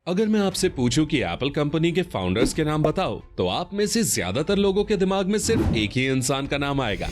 अगर मैं आपसे पूछूं कि एप्पल कंपनी के फाउंडर्स के नाम बताओ, तो आप में से ज्यादातर लोगों के दिमाग में सिर्फ एक ही इंसान का नाम आएगा,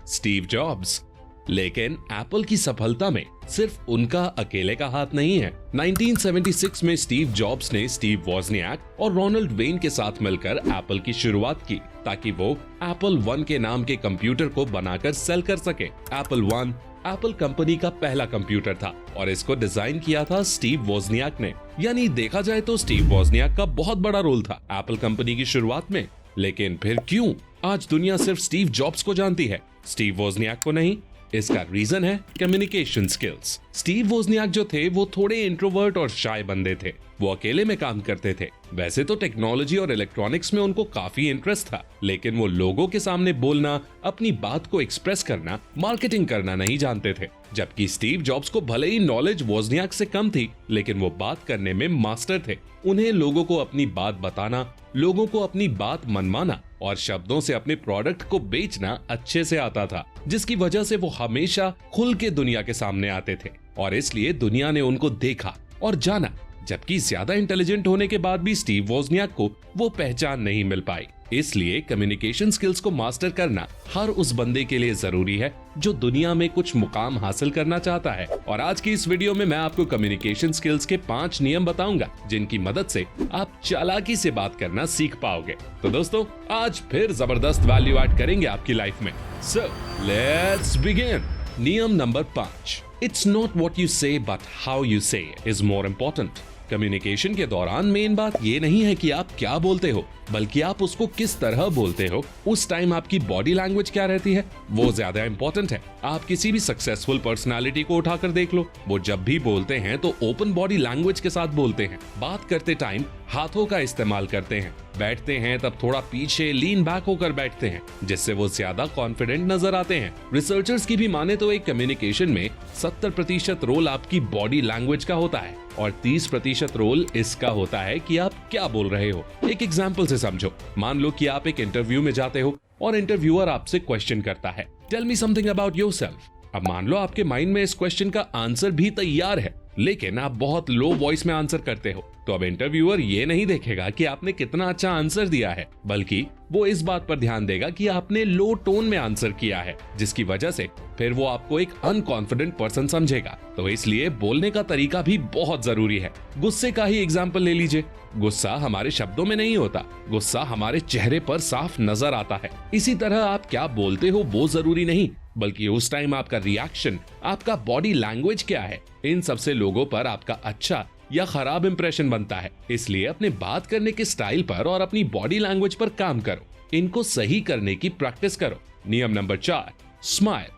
स्टीव जॉब्स। लेकिन एप्पल की सफलता में सिर्फ उनका अकेले का हाथ नहीं है। 1976 में स्टीव जॉब्स ने स्टीव वोजनियाक और रोनाल्ड वेन के साथ मिलकर एप्पल की शुरुआत की, ताकि वो एप्पल वन के नाम के कंप्यूटर को बनाकर सेल कर सके। एप्पल वन एप्पल कंपनी का पहला कंप्यूटर था और इसको डिजाइन किया था स्टीव वोजनियाक ने। यानी देखा जाए तो स्टीव वोजनियाक का बहुत बड़ा रोल था एप्पल कंपनी की शुरुआत में। लेकिन फिर क्यों आज दुनिया सिर्फ स्टीव जॉब्स को जानती है, स्टीव वोजनियाक को नहीं? इसका रीजन है कम्युनिकेशन स्किल्स। स्टीव वोजनियाक जो थे वो थोड़े इंट्रोवर्ट और शाय बंदे थे। वो अकेले में काम करते थे। वैसे तो टेक्नोलॉजी और इलेक्ट्रॉनिक्स में उनको काफी इंटरेस्ट था, लेकिन वो लोगों के सामने बोलना, अपनी बात को एक्सप्रेस करना, मार्केटिंग करना नहीं जानते थे। जबकि स्टीव जॉब्स को भले ही नॉलेज वोजनियाक से कम थी, लेकिन वो बात करने में मास्टर थे। उन्हें लोगों को अपनी बात बताना, लोगों को अपनी बात मनवाना और शब्दों से अपने प्रोडक्ट को बेचना अच्छे से आता था, जिसकी वजह से वो हमेशा खुल के दुनिया के सामने आते थे और इसलिए दुनिया ने उनको देखा और जाना। जबकि ज्यादा इंटेलिजेंट होने के बाद भी स्टीव वोजनियाक को वो पहचान नहीं मिल पाई। इसलिए कम्युनिकेशन स्किल्स को मास्टर करना हर उस बंदे के लिए जरूरी है जो दुनिया में कुछ मुकाम हासिल करना चाहता है। और आज की इस वीडियो में मैं आपको कम्युनिकेशन स्किल्स के 5 नियम बताऊंगा, जिनकी मदद से आप चालाकी से बात करना सीख पाओगे। तो दोस्तों, आज फिर जबरदस्त वैल्यू ऐड करेंगे आपकी लाइफ में। So let's begin. नियम number 5, it's not what you say but how you say is more important. Communication के दौरान मेन बात ये नहीं है कि आप क्या बोलते हो, बल्कि आप उसको किस तरह बोलते हो। उस टाइम आपकी बॉडी लैंग्वेज क्या रहती है, वो ज्यादा इंपॉर्टेंट है। आप किसी भी सक्सेसफुल पर्सनालिटी को उठाकर देख लो, वो जब भी बोलते हैं तो ओपन बॉडी लैंग्वेज के साथ बोलते हैं। बात करते टाइम हाथों का इस्तेमाल करते हैं। बैठते हैं तब थोड़ा पीछे लीन बैक होकर बैठते हैं, जिससे वो ज्यादा कॉन्फिडेंट नजर आते हैं। रिसर्चर्स की भी माने तो एक कम्युनिकेशन में 70% रोल आपकी बॉडी लैंग्वेज का होता है और 30% रोल इसका होता है कि आप क्या बोल रहे हो। एक एग्जाम्पल से समझो। मान लो कि आप एक इंटरव्यू में जाते हो और इंटरव्यूअर आपसे क्वेश्चन करता है, tell me something about yourself. अब मान लो आपके माइंड में इस क्वेश्चन का आंसर भी तैयार है, लेकिन आप बहुत लो वॉइस में आंसर करते हो। तो अब इंटरव्यूअर ये नहीं देखेगा कि आपने कितना अच्छा आंसर दिया है, बल्कि वो इस बात पर ध्यान देगा कि आपने लो टोन में आंसर किया है, जिसकी वजह से फिर वो आपको एक अनकॉन्फिडेंट पर्सन समझेगा। तो इसलिए बोलने का तरीका भी बहुत जरूरी है। गुस्से का ही एग्जाम्पल ले लीजिए। गुस्सा हमारे शब्दों में नहीं होता, गुस्सा हमारे चेहरे पर साफ नजर आता है। इसी तरह आप क्या बोलते हो वो जरूरी नहीं, बल्कि उस टाइम आपका रिएक्शन, आपका बॉडी लैंग्वेज क्या है, इन सबसे लोगों पर आपका अच्छा या खराब इंप्रेशन बनता है। इसलिए अपने बात करने के स्टाइल पर और अपनी बॉडी लैंग्वेज पर काम करो। इनको सही करने की प्रैक्टिस करो। नियम नंबर 4, स्माइल।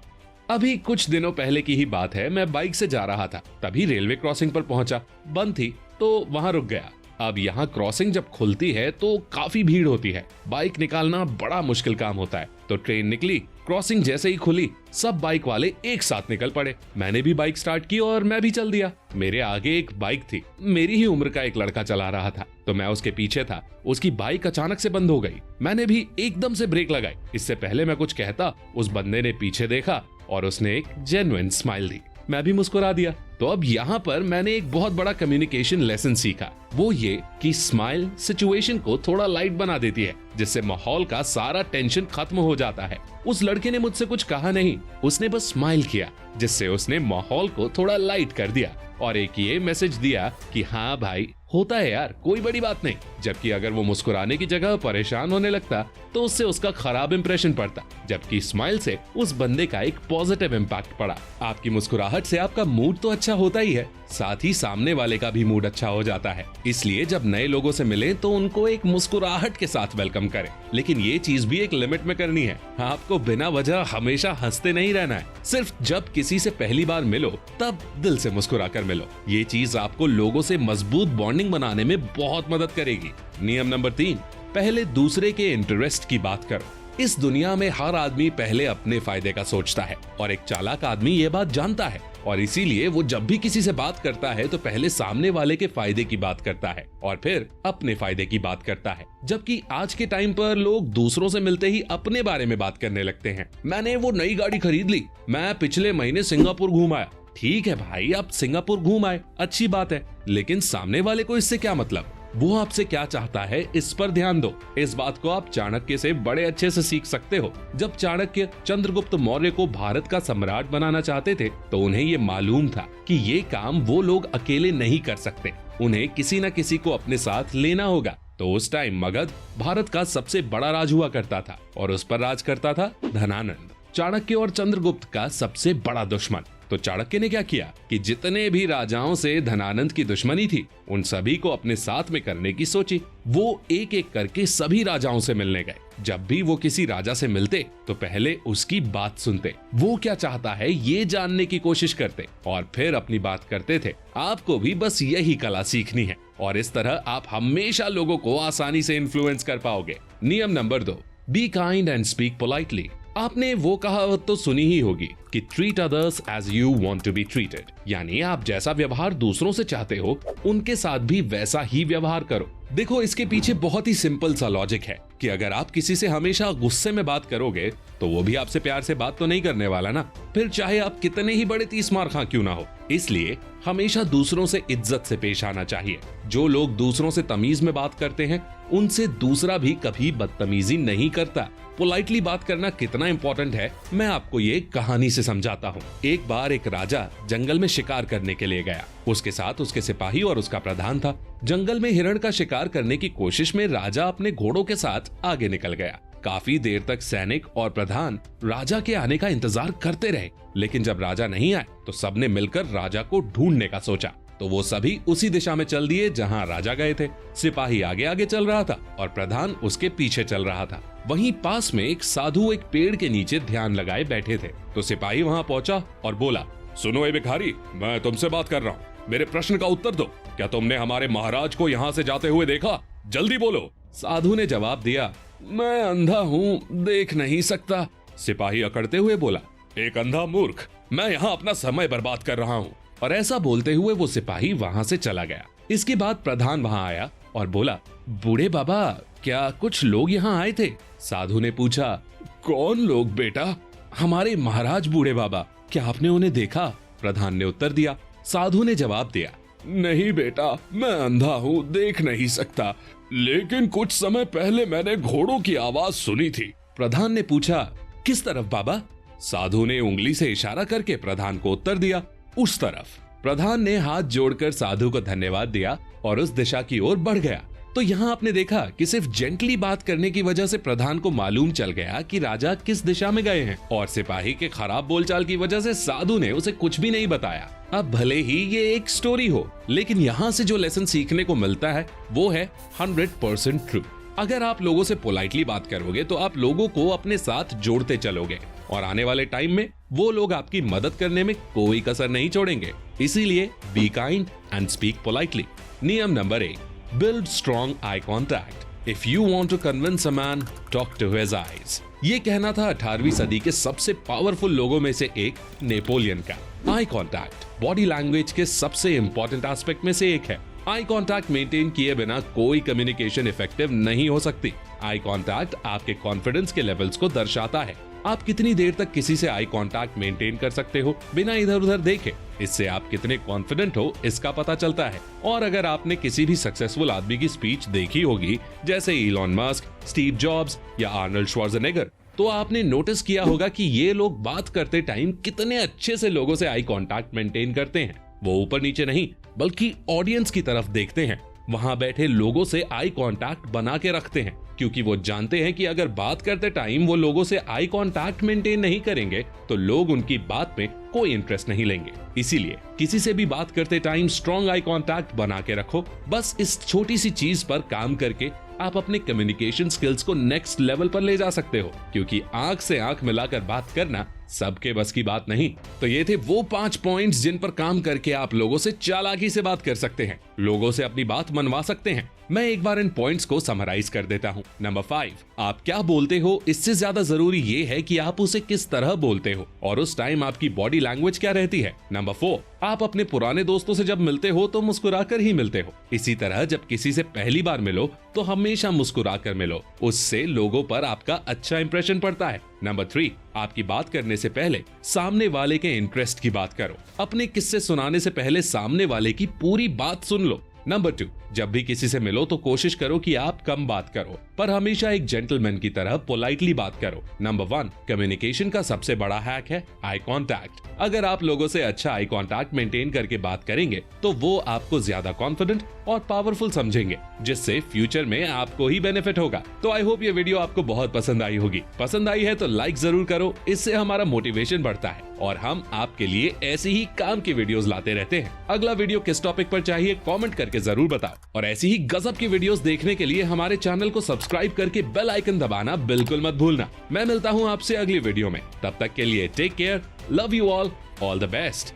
अभी कुछ दिनों पहले की ही बात है, मैं बाइक से जा रहा था, तभी रेलवे क्रॉसिंग पर पहुंचा। बंद थी तो वहां रुक गया। अब यहाँ क्रॉसिंग जब खुलती है तो काफी भीड़ होती है। बाइक निकालना बड़ा मुश्किल काम होता है। तो ट्रेन निकली, क्रॉसिंग जैसे ही खुली सब बाइक वाले एक साथ निकल पड़े। मैंने भी बाइक स्टार्ट की और मैं भी चल दिया। मेरे आगे एक बाइक थी, मेरी ही उम्र का एक लड़का चला रहा था, तो मैं उसके पीछे था। उसकी बाइक अचानक से बंद हो गई। मैंने भी एकदम से ब्रेक लगाई। इससे पहले मैं कुछ कहता, उस बंदे ने पीछे देखा और उसने एक जेन्युइन स्माइल दी। मैं भी मुस्कुरा दिया। तो अब यहाँ पर मैंने एक बहुत बड़ा कम्युनिकेशन लेसन सीखा, वो ये कि स्माइल सिचुएशन को थोड़ा लाइट बना देती है, जिससे माहौल का सारा टेंशन खत्म हो जाता है। उस लड़के ने मुझसे कुछ कहा नहीं, उसने बस स्माइल किया, जिससे उसने माहौल को थोड़ा लाइट कर दिया और एक ये मैसेज दिया कि हाँ भाई, होता है यार, कोई बड़ी बात नहीं। जबकि अगर वो मुस्कुराने की जगह परेशान होने लगता तो उससे उसका खराब इंप्रेशन पड़ता, जबकि स्माइल से उस बंदे का एक पॉजिटिव इम्पैक्ट पड़ा। आपकी मुस्कुराहट से आपका मूड तो अच्छा होता ही है, साथ ही सामने वाले का भी मूड अच्छा हो जाता है। इसलिए जब नए लोगों से मिले तो उनको एक मुस्कुराहट के साथ वेलकम करें, लेकिन ये चीज भी एक लिमिट में करनी है। आपको बिना वजह हमेशा हंसते नहीं रहना है। सिर्फ जब किसी से पहली बार मिलो तब दिल से मुस्कुरा कर मिलो। ये चीज आपको लोगों से मजबूत बॉन्डिंग बनाने में बहुत मदद करेगी। नियम नंबर 3, पहले दूसरे के इंटरेस्ट की बात करो। इस दुनिया में हर आदमी पहले अपने फायदे का सोचता है और एक चालाक आदमी ये बात जानता है और इसीलिए वो जब भी किसी से बात करता है तो पहले सामने वाले के फायदे की बात करता है और फिर अपने फायदे की बात करता है। जबकि आज के टाइम पर लोग दूसरों से मिलते ही अपने बारे में बात करने लगते हैं। मैंने वो नई गाड़ी खरीद ली, मैं पिछले महीने सिंगापुर घूम आया, ठीक है भाई, आप सिंगापुर घूम आए, अच्छी बात है, लेकिन सामने वाले को इससे क्या मतलब, वो आपसे क्या चाहता है इस पर ध्यान दो। इस बात को आप चाणक्य से बड़े अच्छे से सीख सकते हो। जब चाणक्य चंद्रगुप्त मौर्य को भारत का सम्राट बनाना चाहते थे तो उन्हें ये मालूम था कि ये काम वो लोग अकेले नहीं कर सकते, उन्हें किसी न किसी को अपने साथ लेना होगा। तो उस टाइम मगध भारत का सबसे बड़ा राज हुआ करता था और उस पर राज करता था धनानंद, चाणक्य और चंद्रगुप्त का सबसे बड़ा दुश्मन। तो चाणक्य ने क्या किया कि जितने भी राजाओं से धनानंद की दुश्मनी थी उन सभी को अपने साथ में करने की सोची। वो एक एक करके सभी राजाओं से मिलने गए। जब भी वो किसी राजा से मिलते तो पहले उसकी बात सुनते, वो क्या चाहता है ये जानने की कोशिश करते और फिर अपनी बात करते थे। आपको भी बस यही कला सीखनी है और इस तरह आप हमेशा लोगों को आसानी से इन्फ्लुएंस कर पाओगे। नियम number 2, be kind and speak politely. आपने वो कहावत तो सुनी ही होगी कि treat others as you want to be treated, यानी आप जैसा व्यवहार दूसरों से चाहते हो उनके साथ भी वैसा ही व्यवहार करो। देखो, इसके पीछे बहुत ही सिंपल सा लॉजिक है कि अगर आप किसी से हमेशा गुस्से में बात करोगे तो वो भी आपसे प्यार से बात तो नहीं करने वाला ना, फिर चाहे आप कितने ही बड़े 30 मार खां क्यों ना हो। इसलिए हमेशा दूसरों से इज्जत से पेश आना चाहिए। जो लोग दूसरों से तमीज में बात करते हैं उनसे दूसरा भी कभी बदतमीजी नहीं करता। पोलाइटली बात करना कितना इंपॉर्टेंट है मैं आपको ये कहानी से समझाता हूँ। एक बार एक राजा जंगल में शिकार करने के लिए गया। उसके साथ उसके सिपाही और उसका प्रधान था। जंगल में हिरण का शिकार करने की कोशिश में राजा अपने घोड़ों के साथ आगे निकल गया। काफी देर तक सैनिक और प्रधान राजा के आने का इंतजार करते रहे, लेकिन जब राजा नहीं आए तो सबने मिलकर राजा को ढूंढने का सोचा। तो वो सभी उसी दिशा में चल दिए जहां राजा गए थे। सिपाही आगे आगे चल रहा था और प्रधान उसके पीछे चल रहा था। वहीं पास में एक साधु एक पेड़ के नीचे ध्यान लगाए बैठे थे। तो सिपाही वहां पहुंचा और बोला, सुनो ए भिखारी, मैं तुमसे बात कर रहा हूँ, मेरे प्रश्न का उत्तर दो। क्या तुमने हमारे महाराज को यहाँ से जाते हुए देखा? जल्दी बोलो। साधु ने जवाब दिया, मैं अंधा हूँ, देख नहीं सकता। सिपाही अकड़ते हुए बोला, एक अंधा मूर्ख, मैं यहाँ अपना समय बर्बाद कर रहा हूँ। और ऐसा बोलते हुए वो सिपाही वहां से चला गया। इसके बाद प्रधान वहां आया और बोला, बूढ़े बाबा, क्या कुछ लोग यहाँ आए थे? साधु ने पूछा, कौन लोग बेटा? हमारे महाराज बूढ़े बाबा, क्या आपने उन्हें देखा? प्रधान ने उत्तर दिया। साधु ने जवाब दिया, नहीं बेटा, मैं अंधा हूँ, देख नहीं सकता, लेकिन कुछ समय पहले मैंने घोड़ों की आवाज सुनी थी। प्रधान ने पूछा, किस तरफ बाबा? साधु ने उंगली से इशारा करके प्रधान को उत्तर दिया, उस तरफ। प्रधान ने हाथ जोड़कर साधु को धन्यवाद दिया और उस दिशा की ओर बढ़ गया। तो यहाँ आपने देखा कि सिर्फ जेंटली बात करने की वजह से प्रधान को मालूम चल गया कि राजा किस दिशा में गए हैं, और सिपाही के खराब बोलचाल की वजह से साधु ने उसे कुछ भी नहीं बताया। अब भले ही ये एक स्टोरी हो, लेकिन यहाँ से जो लेसन सीखने को मिलता है वो है 100% ट्रू। अगर आप लोगों से पोलाइटली बात करोगे तो आप लोगों को अपने साथ जोड़ते चलोगे और आने वाले टाइम में वो लोग आपकी मदद करने में कोई कसर नहीं छोड़ेंगे। इसीलिए B kind and speak politely. नियम number 1, build strong eye contact. If you want to convince a man, talk to his eyes. ये कहना था 18वीं सदी के सबसे पावरफुल लोगों में से एक नेपोलियन का। आई कॉन्टैक्ट बॉडी लैंग्वेज के सबसे इंपॉर्टेंट एस्पेक्ट में से एक है। आई कॉन्टैक्ट मेंटेन किए बिना कोई कम्युनिकेशन इफेक्टिव नहीं हो सकती। आई कॉन्टैक्ट आपके कॉन्फिडेंस के लेवल्स को दर्शाता है। आप कितनी देर तक किसी से आई कांटेक्ट मेंटेन कर सकते हो बिना इधर उधर देखे, इससे आप कितने कॉन्फिडेंट हो इसका पता चलता है। और अगर आपने किसी भी सक्सेसफुल आदमी की स्पीच देखी होगी, जैसे इलॉन मस्क, स्टीव जॉब्स या आर्नल्ड श्वार्ज़नेगर, तो आपने नोटिस किया होगा कि ये लोग बात करते टाइम कितने अच्छे से लोगों से आई कांटेक्ट मेंटेन करते हैं। वो ऊपर नीचे नहीं बल्कि ऑडियंस की तरफ देखते हैं, वहां बैठे लोगों से आई कांटेक्ट बना के रखते हैं, क्योंकि वो जानते हैं कि अगर बात करते टाइम वो लोगों से आई कांटेक्ट मेंटेन नहीं करेंगे तो लोग उनकी बात में कोई इंटरेस्ट नहीं लेंगे। इसीलिए किसी से भी बात करते टाइम स्ट्रॉन्ग आई कांटेक्ट बना के रखो। बस इस छोटी सी चीज पर काम करके आप अपने कम्युनिकेशन स्किल्स को नेक्स्ट लेवल पर ले जा सकते हो, क्योंकि आंख से आंख मिलाकर बात करना सबके बस की बात नहीं। तो ये थे वो 5 पॉइंट्स जिन पर काम करके आप लोगों से चालाकी से बात कर सकते हैं, लोगों से अपनी बात मनवा सकते हैं। मैं एक बार इन पॉइंट्स को समराइज कर देता हूँ। नंबर 5, आप क्या बोलते हो इससे ज्यादा जरूरी ये है कि आप उसे किस तरह बोलते हो और उस टाइम आपकी बॉडी लैंग्वेज क्या रहती है। नंबर 4, आप अपने पुराने दोस्तों से जब मिलते हो तो मुस्कुराकर ही मिलते हो। इसी तरह जब किसी से पहली बार मिलो तो हमेशा मुस्कुराकर मिलो, उससे लोगों पर आपका अच्छा इंप्रेशन पड़ता है। नंबर 3, आपकी बात करने से पहले सामने वाले के इंटरेस्ट की बात करो। अपने किस्से सुनाने से पहले सामने वाले की पूरी बात सुन लो। नंबर 2, जब भी किसी से मिलो तो कोशिश करो कि आप कम बात करो, पर हमेशा एक जेंटलमैन की तरह पोलाइटली बात करो। नंबर 1, कम्युनिकेशन का सबसे बड़ा हैक है आई कांटेक्ट। अगर आप लोगों से अच्छा आई कांटेक्ट मेंटेन करके बात करेंगे तो वो आपको ज्यादा कॉन्फिडेंट और पावरफुल समझेंगे, जिससे फ्यूचर में आपको ही बेनिफिट होगा। तो आई होप ये वीडियो आपको बहुत पसंद आई होगी। पसंद आई है तो लाइक जरूर करो, इससे हमारा मोटिवेशन बढ़ता है और हम आपके लिए ऐसी ही काम की वीडियोस लाते रहते हैं। अगला वीडियो किस टॉपिक पर चाहिए कमेंट करके जरूर बताओ, और ऐसी ही गजब की वीडियोस देखने के लिए हमारे चैनल को सब्सक्राइब करके बेल आइकन दबाना बिल्कुल मत भूलना। मैं मिलता हूँ आपसे अगली वीडियो में, तब तक के लिए take care, love you all the best.